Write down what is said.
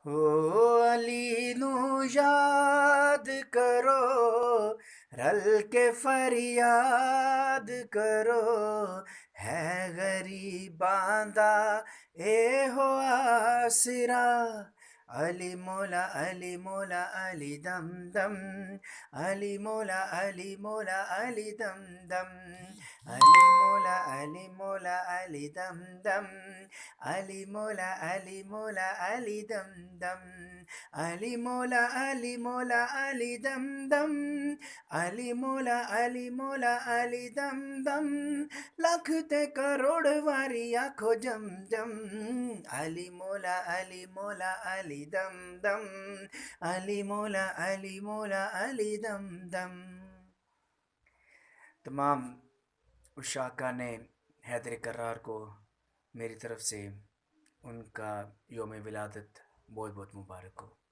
हो अली नू याद करो, रल के फरियाद करो, है गरीबां दा ए हो आसरा। अली मोला अली दम दम, अली मोला अली दम दम, अली मोला अली दम दम, अली मोला अली दम दम, अली मोला अली दम दम, अली मोला अली दम दम, लख ते करोड़ वारी आखो जम जम, अली मोला अली दम दम, अली मोला अली दम दम। तमाम उशाका ने हैदर करार को मेरी तरफ से उनका योम विलादत बहुत बहुत मुबारक हो।